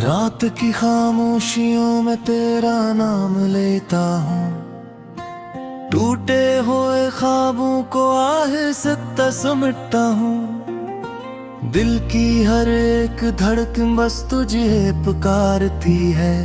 रात की खामोशियों में तेरा नाम लेता हूँ, टूटे हुए ख्वाबों को आहिस्ता समेटता हूँ। दिल की हर एक धड़कन बस तुझे पुकारती है।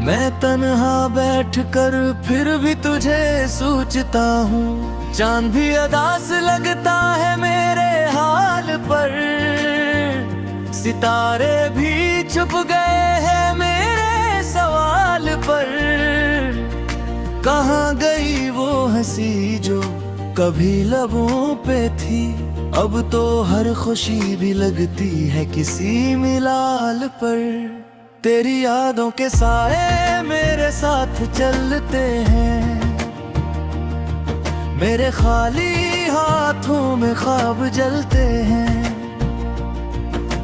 मैं तन्हा बैठ कर फिर भी तुझे सोचता हूँ। चांद भी अदास लगता है मेरे हाल पर, सितारे भी छुप गए हैं मेरे सवाल पर। कहाँ गई वो हंसी जो कभी लबों पे थी, अब तो हर खुशी भी लगती है किसी मिलाल पर। तेरी यादों के साए मेरे साथ चलते हैं, मेरे खाली हाथों में ख्वाब जलते हैं।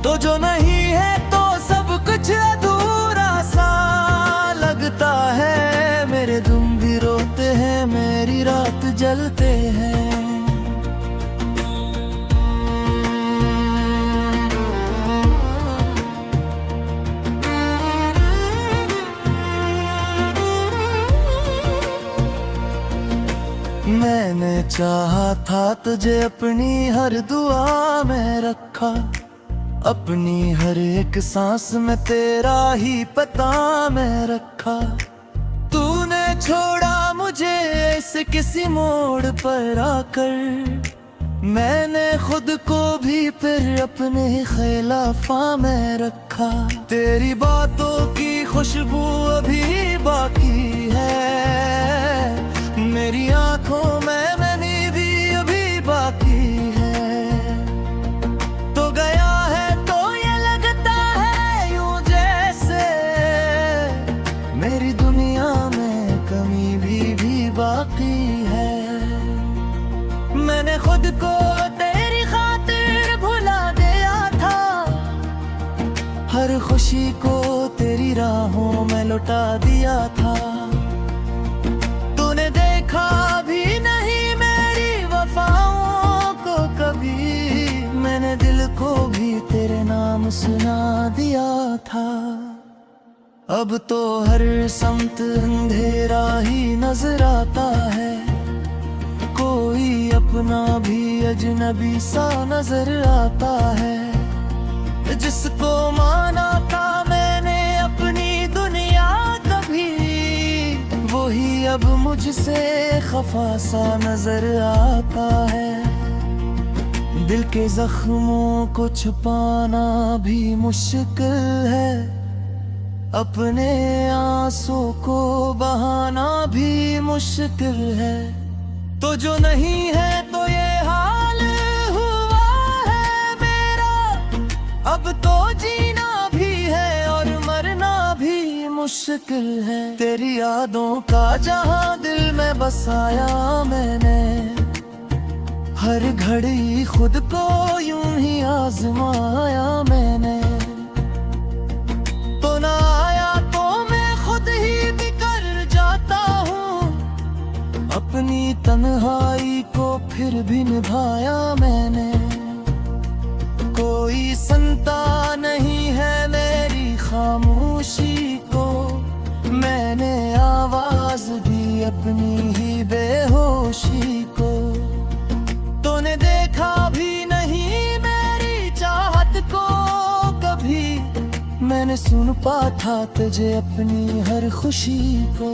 तो जो नहीं है तो सब कुछ अधूरा सा लगता है। मेरे दिन भी रोते हैं, मेरी रात जलते हैं। मैंने चाहा था तुझे अपनी हर दुआ में रखा, अपनी हर एक सांस में तेरा ही पता मैं रखा। तूने छोड़ा मुझे ऐसे किसी मोड़ पर आकर, मैंने खुद को भी फिर अपने खिलाफा में रखा। तेरी बातों की खुशबू अभी बाकी है, मेरी आंखों में नमी भी अभी बाकी है। तो गया है तो ये लगता है यूं जैसे मेरी दुनिया में कमी भी बाकी है। मैंने खुद को तेरी खातिर भुला दिया था, हर खुशी को तेरी राहों में लुटा दिया था। तूने देखा भी नहीं मेरी वफाओं को कभी, मैंने दिल को भी तेरे नाम सुना दिया था। अब तो हर समत अंधेरा ही नजर आता है, कोई अपना भी अजनबी सा नजर आता है। जिसको माना था मैंने अपनी दुनिया कभी, वही अब मुझसे खफा सा नजर आता है। दिल के जख्मों को छुपाना भी मुश्किल है, अपने आंसू को बहाना भी मुश्किल है। तो जो नहीं है तो ये हाल हुआ है मेरा, अब तो जीना भी है और मरना भी मुश्किल है। तेरी यादों का जहां दिल में बसाया मैंने, हर घड़ी खुद को यूं ही आजमाया मैंने। तो ना आया तो मैं खुद ही बिखर जाता हूँ, अपनी तन्हाई को फिर भी निभाया मैंने। कोई सुनता नहीं है मेरी खामोशी को, मैंने आवाज दी अपनी ही बेहोशी को। तूने देखा भी नहीं मेरी चाहत को कभी, मैंने सुन पा था तुझे अपनी हर खुशी को।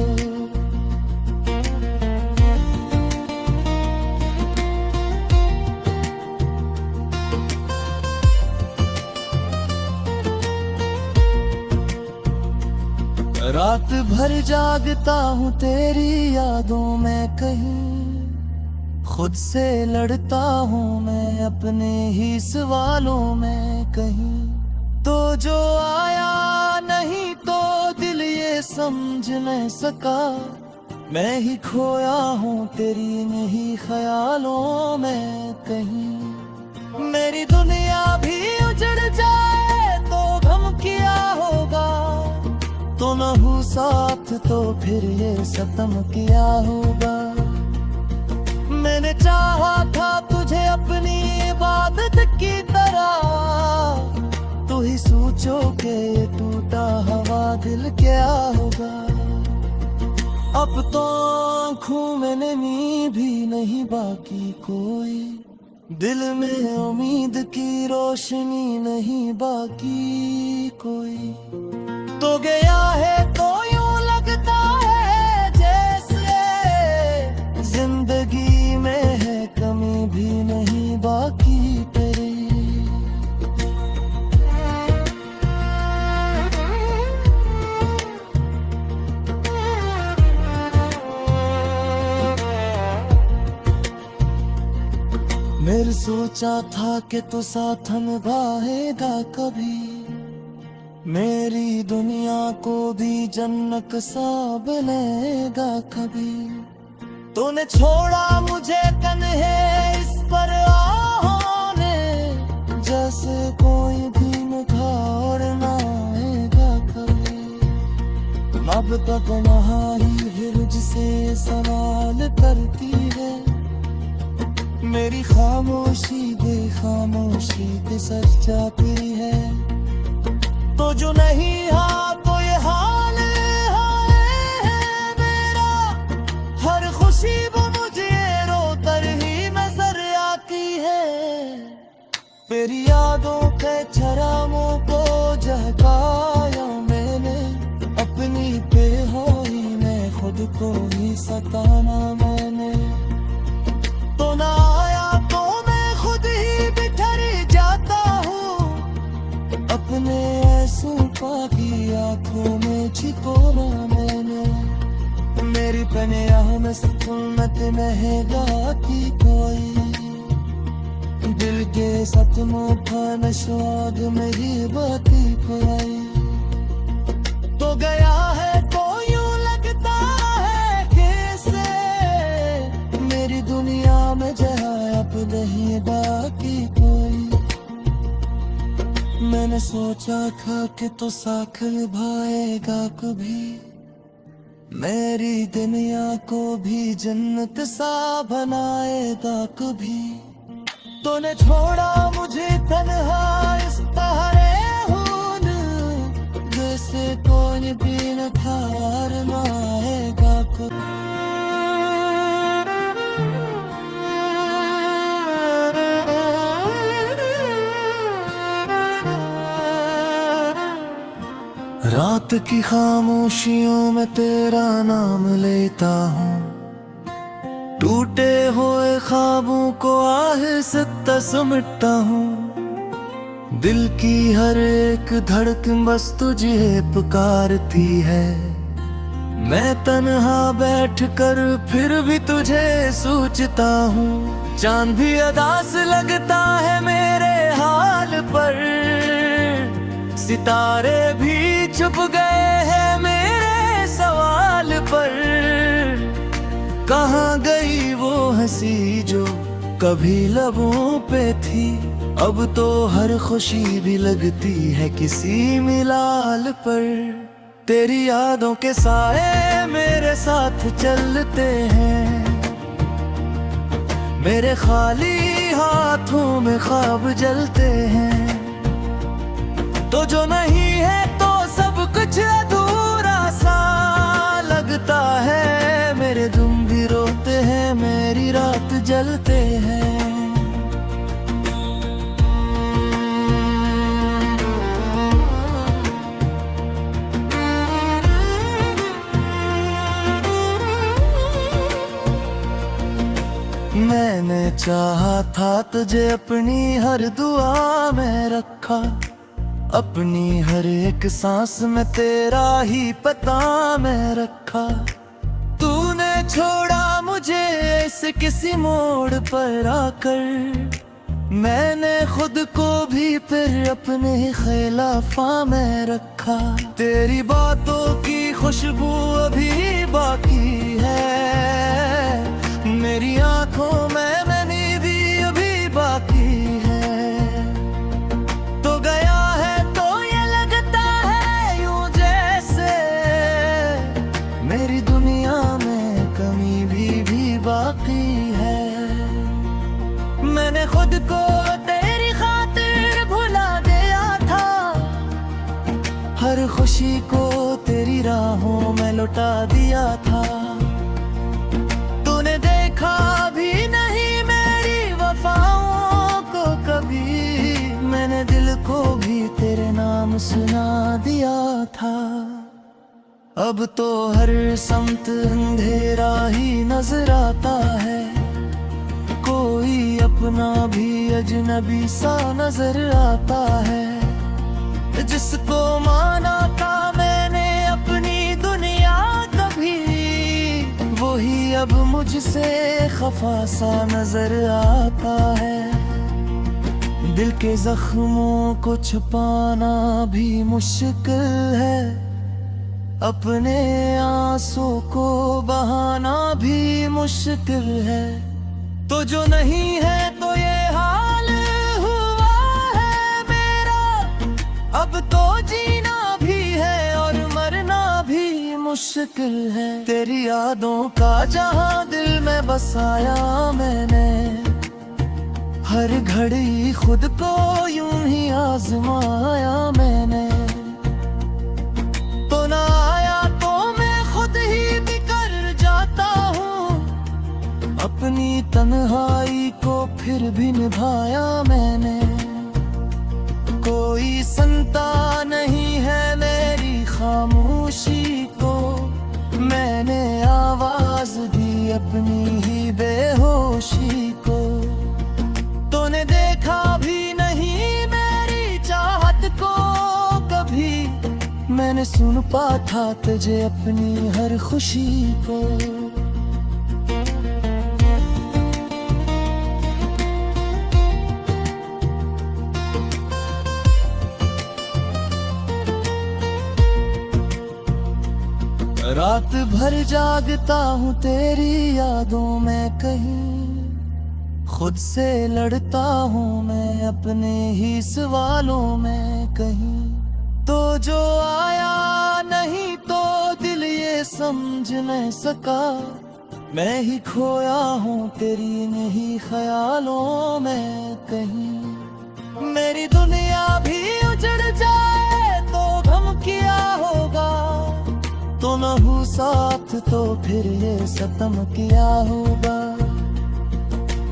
रात भर जागता हूँ तेरी यादों में, कहीं खुद से लड़ता हूँ मैं अपने ही सवालों में। कहीं तो जो आया नहीं तो दिल ये समझ नहीं सका, मैं ही खोया हूँ तेरी नहीं ख्यालों में। कहीं मेरी दुनिया भी उजड़ जाए तो गम किया होगा, तो न हूँ साथ तो फिर ये सितम किया होगा। मैंने चाहा था तुझे अपनी इबादत की तरह, तू ही सोचो के तू क्या होगा। अब तो आँखों में नमी भी नहीं बाकी कोई, दिल में उम्मीद की रोशनी नहीं बाकी कोई। तो गया है तो यूं लगता है जैसे जिंदगी में है कमी भी नहीं बाकी तेरी। मेरे सोचा था कि तू साथ निभाएगा कभी, मेरी दुनिया को भी जन्नत सा बनेगा कभी। तूने छोड़ा मुझे तन्हे इस पर आहों ने, जैसे कोई भी मुखार ना आएगा कभी। अब तक नहाई हिरज से सवाल करती है, मेरी खामोशी बेखामोशी के सच जाती है। तो जो नहीं हा तो ये हाल है मेरा, हर खुशी वो मुझे रो कर ही नजर आती है। मेरी यादों के छरामों को जगाया मैंने, अपनी बेहोई में खुद को ही सताना मैंने। तो ना आया तो मैं खुद ही बिखर जाता हूँ, अपने आंसू की आंखों में छिपोना मैंने। मेरी पनियाह में सुकूनत महंगा की कोई, दिल के सपनों का नशवाद मेरी बाती खोई। तो गया है तो यूं लगता है कैसे मेरी दुनिया में जहाँ अब नहीं बाकी कोई। मैंने सोचा था कि तो साथ निभाएगा कभी, मेरी दुनिया को भी जन्नत सा बनाएगा कभी। तूने छोड़ा मुझे तन्हा इस तहरे हून, जैसे कोई भी न खार न आएगा कभी। रात की खामोशियों में तेरा नाम लेता हूँ, टूटे हुए ख्वाबों को आहिस्ता समेटता हूँ। दिल की हर एक धड़कन बस तुझे पुकारती है, मैं तन्हा बैठकर फिर भी तुझे सोचता हूँ। चांद भी अदास लगता है मेरे हाल पर, सितारे भी छुप गए हैं मेरे सवाल पर। कहाँ गई वो हंसी जो कभी लबों पे थी, अब तो हर खुशी भी लगती है किसी मिलाल पर। तेरी यादों के साए मेरे साथ चलते हैं, मेरे खाली हाथों में ख्वाब जलते हैं। तो जो नहीं है तो सब कुछ अधूरा सा लगता है, मेरे तुम भी रोते हैं मेरी रात जलते हैं। मैंने चाहा था तुझे अपनी हर दुआ में रखा, अपनी हर एक सांस में तेरा ही पता मैं रखा। तूने छोड़ा मुझे ऐसे किसी मोड़ पर आकर, मैंने खुद को भी फिर अपने खिलाफा में रखा। तेरी बातों की खुशबू अभी बाकी है, मेरी आंखों में नमी भी अभी बाकी है। तो गया है तो ये लगता है यूं जैसे मेरी दुनिया में कमी भी बाकी है। मैंने खुद को तेरी खातिर भुला दिया था, हर खुशी को तेरी राहों में लौटा दिया था। तूने देखा भी नहीं मेरी वफाओं को कभी, मैंने दिल को भी तेरे नाम सुना दिया था। अब तो हर समत अंधेरा ही नजर आता है, कोई अपना भी अजनबी सा नजर आता है। जिसको माना था मैंने अपनी दुनिया कभी, वही अब मुझसे खफा सा नजर आता है। दिल के जख्मों को छुपाना भी मुश्किल है, अपने आंसू को बहाना भी मुश्किल है। तो जो नहीं है तो ये हाल हुआ है मेरा, अब तो जीना भी है और मरना भी मुश्किल है। तेरी यादों का जहां दिल में बसाया मैंने, हर घड़ी खुद को यूं ही आजमाया मैंने। तो ना आया तो मैं खुद ही बिकर जाता हूँ, अपनी तन्हाई को फिर भी निभाया मैंने। कोई सुनता नहीं है मेरी खामोशी को, मैंने आवाज दी अपनी ही बेहोशी को। तूने देखा भी नहीं मेरी चाहत को कभी, मैंने सुन पा था तुझे अपनी हर खुशी को। रात भर जागता हूँ तेरी यादों में, कहीं खुद से लड़ता हूँ मैं अपने ही सवालों में। कहीं तो जो आया नहीं तो दिल ये समझ नहीं सका, मैं ही खोया हूँ तेरी नहीं ख्यालों में। कहीं मेरी दुनिया भी उजड़ जाए तो गम किया होगा, तो न हूँ साथ तो फिर ये सितम किया होगा।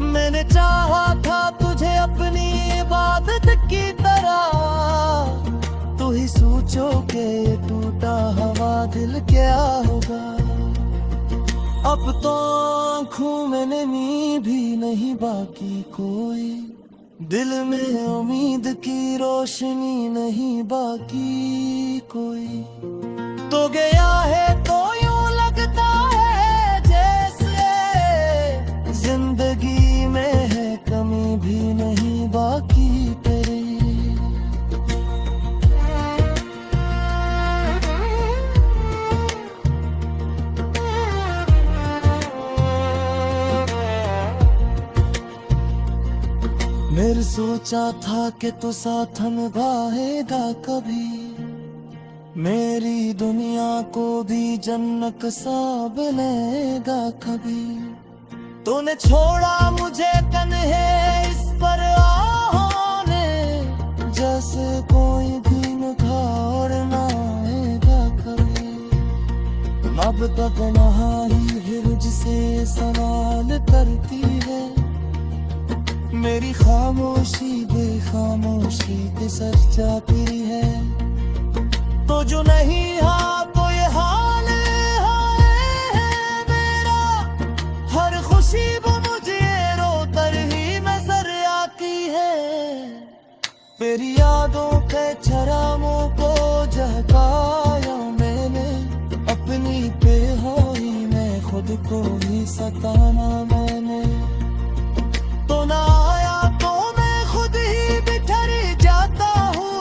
मैंने चाहा था तुझे अपनी इबादत की तरह, तू ही सोचो के टूटा हवा दिल क्या होगा। अब तो आँखों में नमी भी नहीं बाकी कोई, दिल में उम्मीद की रोशनी नहीं बाकी कोई। तो गया है तो यूं लगता है जैसे जिंदगी में है कमी भी नहीं बाकी तेरी। मेरे सोचा था कि तू साथ निभाएगा कभी, मेरी दुनिया को भी जन्नत सा बनेगा कभी। तूने छोड़ा मुझे तन्हे इस पर आहों ने, जैसे कोई भी निखार ना आएगा कभी। अब तक नहारी हिरज से सवाल करती है, मेरी खामोशी बेखामोशी के सच जाती है। तो जो नहीं हा तो ये हाल है मेरा, हर खुशी वो मुझे रो कर ही नजर आती है। मेरी यादों के चरामों को जगाया मैंने, अपनी बेहोई में खुद को ही सताना मैंने। तो ना आया तो मैं खुद ही बिखर जाता हूँ,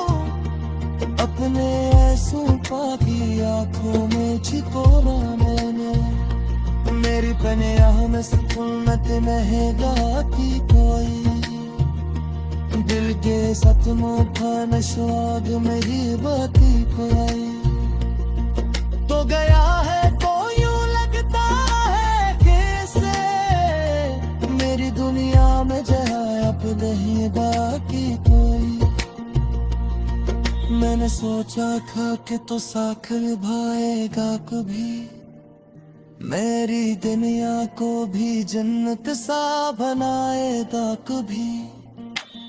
अपने की आंखों में छिपोना मैंने। मेरी पनियाह में सुकूनत महंगा की कोई, दिल के सतमों का नशवाग मेरी बाती कोई। तो गया है तो यूं लगता है कैसे, मेरी दुनिया में जहाँ अब नहीं बाकी कोई। मैंने मैंने सोचा था कि तो साथ निभाएगा कभी, मेरी दुनिया को भी जन्नत सा बनाएगा कभी।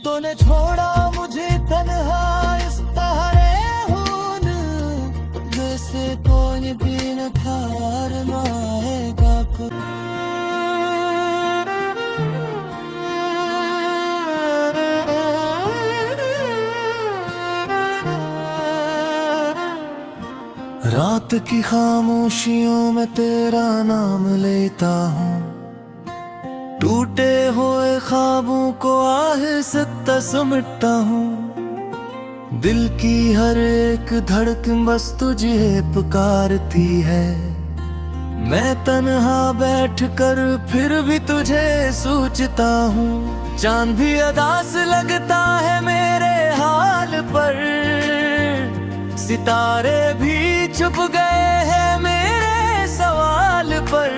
तूने छोड़ा मुझे तन्हा इस तहरे हून, जैसे कोई भी न था आएगा कभी। रात की खामोशियों में तेरा नाम लेता हूँ, टूटे हुए ख्वाबों को आहिस्ता समेटता हूँ। दिल की हर एक धड़कन बस तुझे पुकारती है, मैं तन्हा बैठ कर फिर भी तुझे सोचता हूँ। चांद भी अदास लगता है मेरे हाल पर, सितारे भी चुप गए हैं मेरे सवाल पर।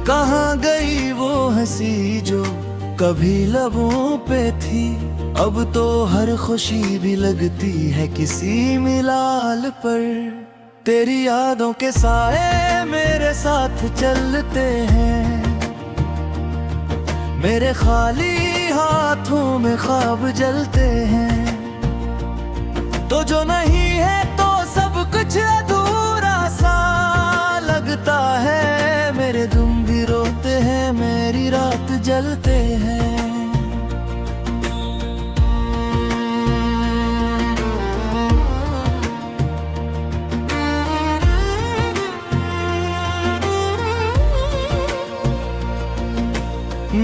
कहाँ गई वो हंसी जो कभी लबों पे थी, अब तो हर खुशी भी लगती है किसी मिलाल पर। तेरी यादों के साए मेरे साथ चलते हैं, मेरे खाली हाथों में ख्वाब जलते हैं। तो जो नहीं है तो सब कुछ अधूरा सा लगता है, मेरे तुम भी रोते हैं, मेरी रात जलते हैं।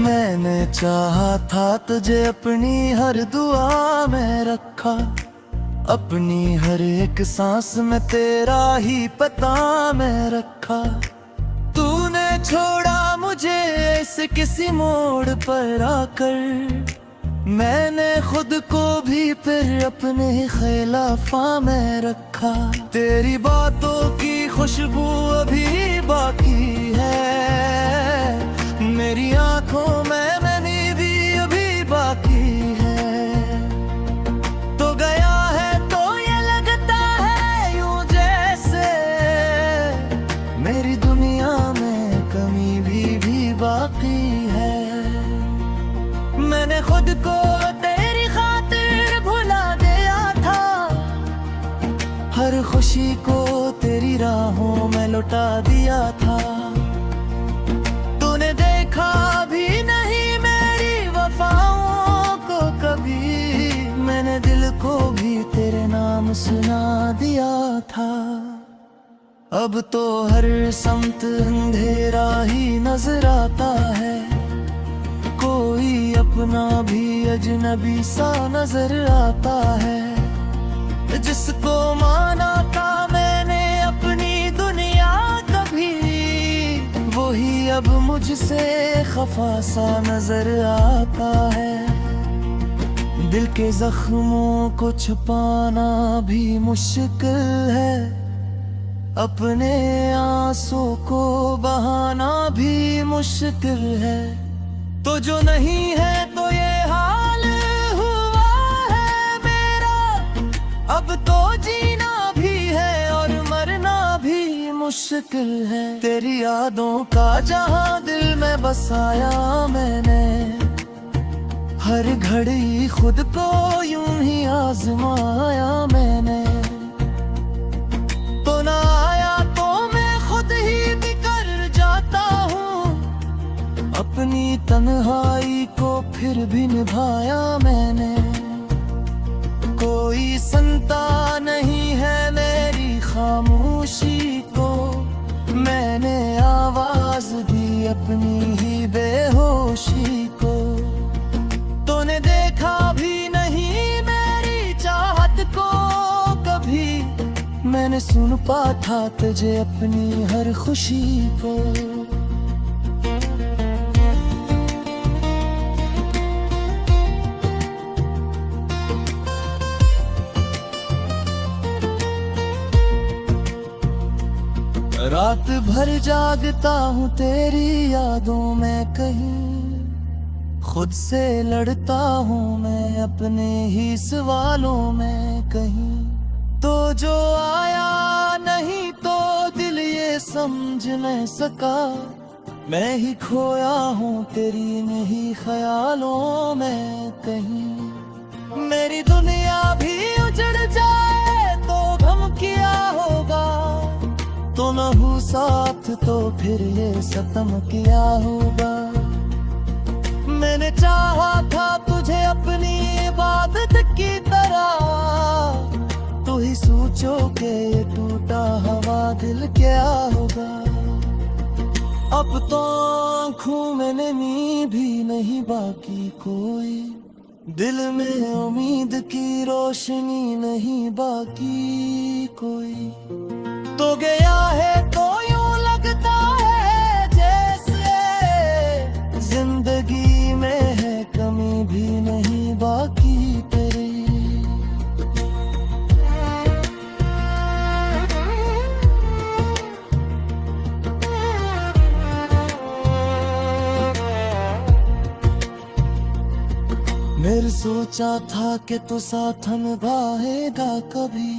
मैंने चाहा था तुझे अपनी हर दुआ में रखा, अपनी हर एक सांस में तेरा ही पता मैं रखा। तूने छोड़ा मुझे ऐसे किसी मोड़ पर आकर, मैंने खुद को भी फिर अपने खिलाफा में रखा। तेरी बातों की खुशबू अभी बाकी है, मेरी आंखों में नमी भी अभी बाकी है। तो गया है तो ये लगता है यूं जैसे मेरी दुनिया में कमी भी बाकी है। मैंने खुद को तेरी खातिर भुला दिया था, हर खुशी को तेरी राहों में लुटा दिया था। तूने देखा भी नहीं मेरी वफाओं को कभी, मैंने दिल को भी तेरे नाम सुना दिया था। अब तो हर समत अंधेरा ही नजर आता है, कोई अपना भी अजनबी सा नजर आता है। जिसको माना था मैंने अपनी दुनिया कभी, वही अब मुझसे खफा सा नजर आता है। दिल के जख्मों को छुपाना भी मुश्किल है, अपने आंसू को बहाना भी मुश्किल है। तो जो नहीं है तो ये हाल हुआ है मेरा, अब तो जीना भी है और मरना भी मुश्किल है। तेरी यादों का जहां दिल में बसाया मैंने, हर घड़ी खुद को यूं ही आजमाया मैंने। तो ना आया तो मैं खुद ही बिकर जाता हूँ, अपनी तन्हाई को फिर भी निभाया मैंने। कोई सुनता नहीं है मेरी खामोशी को, मैंने आवाज दी अपनी ही बेहोशी को। तूने देखा भी नहीं मेरी चाहत को कभी, मैंने सुन पा था तुझे अपनी हर खुशी को। रात भर जागता हूँ तेरी यादों में कहीं, खुद से लड़ता हूँ मैं अपने ही सवालों में। कहीं तो जो आया नहीं तो दिल ये समझ नहीं सका, मैं ही खोया हूँ तेरी नहीं ख्यालों में। कहीं मेरी दुनिया भी उजड़ जाए तो गम किया होगा, तो न हूँ साथ तो फिर ये सितम किया होगा। मैंने चाहा था तुझे अपनी इबादत की तरह, तू ही सोचो के ये टूटा हवा दिल क्या होगा। अब तो आँखों में नमी भी नहीं बाकी कोई, दिल में उम्मीद की रोशनी नहीं बाकी कोई। तो गया है तो यूं लगता है जैसे जिंदगी में है कमी भी नहीं बाकी तेरी। मेरे सोचा था कि तू साथ निभाएगा कभी,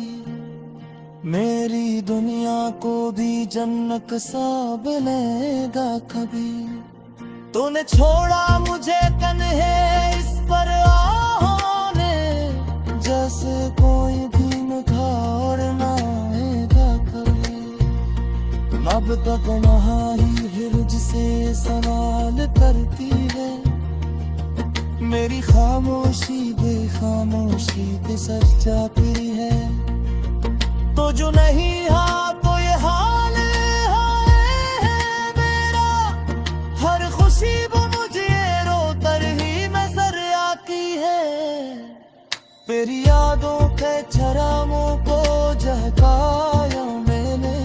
मेरी दुनिया को भी जन्नत सा बनेगा कभी। तूने छोड़ा मुझे तन्हे इस पर आहों ने, जैसे कोई भी मुखार ना आएगा कभी। अब तक नहाई हिरज से सवाल करती है, मेरी खामोशी बेखामोशी पे सच जाती है। तो जो नहीं हाँ तो ये हाल है मेरा, हर खुशी वो मुझे रो कर ही नजर आती है। मेरी यादों के चरामों को जहकाया मैंने,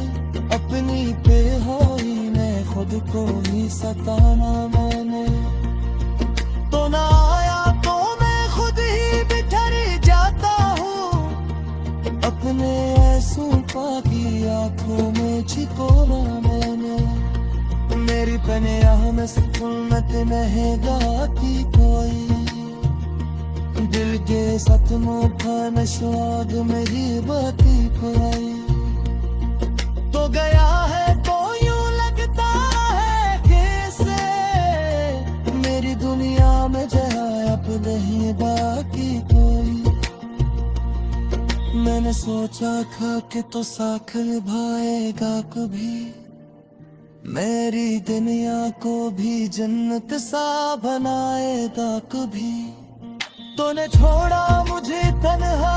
अपनी बेहोई में खुद को ही सताना मैंने। तो ना आया तो मैं खुद ही बिखर जाता हूँ, अपने ऐसों की आंखों में छिपोना मैंने। मेरी पनिया में सुकूनत महंगा की कोई, दिल के सपनों का नशवाद मेरी बाती खोई। तो गया है तो यूं लगता है कैसे मेरी दुनिया में जहाँ अब नहीं बाकी कोई। मैंने सोचा था कि तो साथ निभाएगा कभी, मेरी दुनिया को भी जन्नत सा बनाएगा कभी। तूने छोड़ा मुझे तन्हा